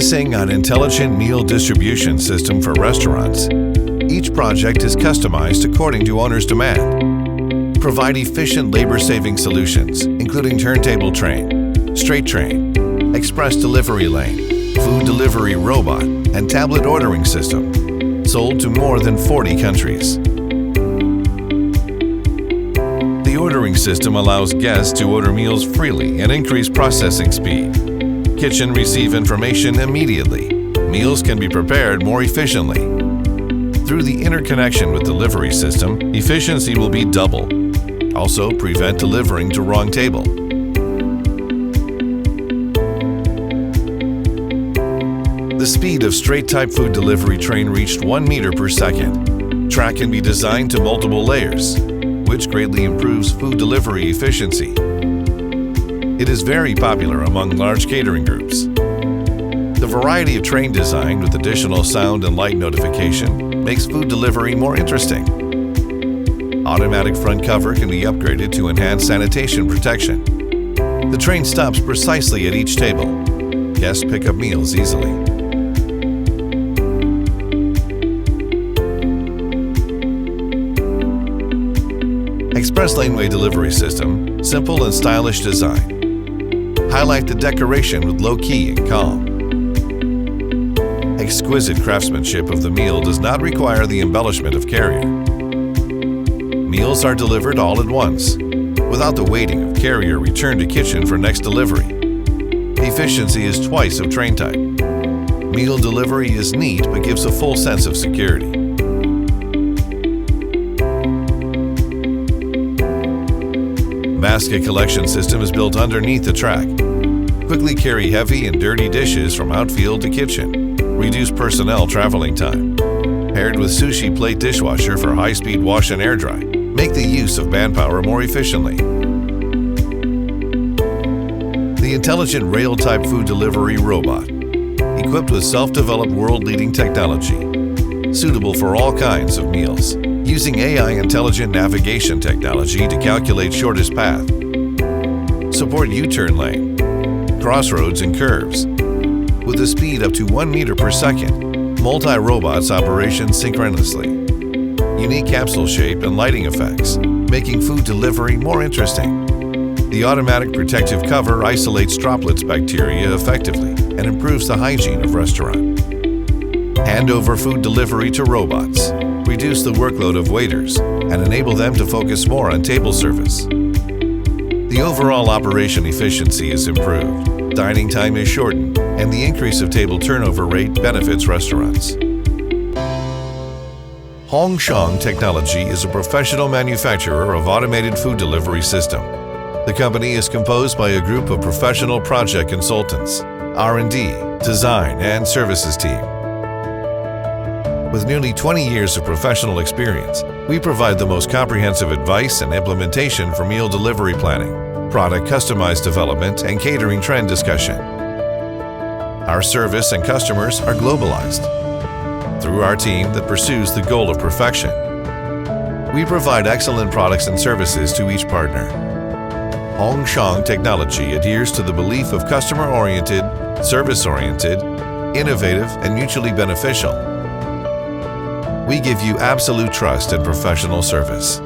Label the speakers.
Speaker 1: focusing on intelligent meal distribution system for restaurants. Each project is customized according to owner's demand. Provide efficient labor-saving solutions, including turntable train, straight train, express delivery lane, food delivery robot, and tablet ordering system, sold to more than 40 countries. The ordering system allows guests to order meals freely and increase processing speed. Kitchen receive information immediately. Meals can be prepared more efficiently. Through the interconnection with delivery system, efficiency will be double. Also, prevent delivering to wrong table. The speed of straight-type food delivery train reached 1 meter per second. Track can be designed to multiple layers, which greatly improves food delivery efficiency. It is very popular among large catering groups. The variety of train design with additional sound and light notification makes food delivery more interesting. Automatic front cover can be upgraded to enhance sanitation protection. The train stops precisely at each table. Guests pick up meals easily. Express laneway delivery system, simple and stylish design. Highlight the decoration with low key and calm. Exquisite craftsmanship of the meal does not require the embellishment of carrier. Meals are delivered all at once, without the waiting of carrier return to kitchen for next delivery. Efficiency is twice of train type. Meal delivery is neat but gives a full sense of security. Basket collection system is built underneath the track. Quickly carry heavy and dirty dishes from outfield to kitchen. Reduce personnel traveling time. Paired with Sushi plate dishwasher for high-speed wash and air dry, make the use of manpower more efficiently. The intelligent rail-type food delivery robot, equipped with self-developed world-leading technology, suitable for all kinds of meals. Using AI intelligent navigation technology to calculate shortest path. Support U-turn lane, crossroads and curves. With a speed up to 1 meter per second, multi-robots operation synchronously. Unique capsule shape and lighting effects, making food delivery more interesting. The automatic protective cover isolates droplets bacteria effectively and improves the hygiene of restaurant. Hand over food delivery to robots. Reduce the workload of waiters and enable them to focus more on table service. The overall operation efficiency is improved, dining time is shortened, and the increase of table turnover rate benefits restaurants.鸿匠Technology is a professional manufacturer of automated food delivery system. The company is composed by a group of professional project consultants, R&D, design, and services team. With nearly 20 years of professional experience, we provide the most comprehensive advice and implementation for meal delivery planning, product customized development, and catering trend discussion. Our service and customers are globalized. Through our team that pursues the goal of perfection, we provide excellent products and services to each partner.鸿匠Technology adheres to the belief of customer-oriented, service-oriented, innovative, and mutually beneficial. We give you absolute trust and professional service.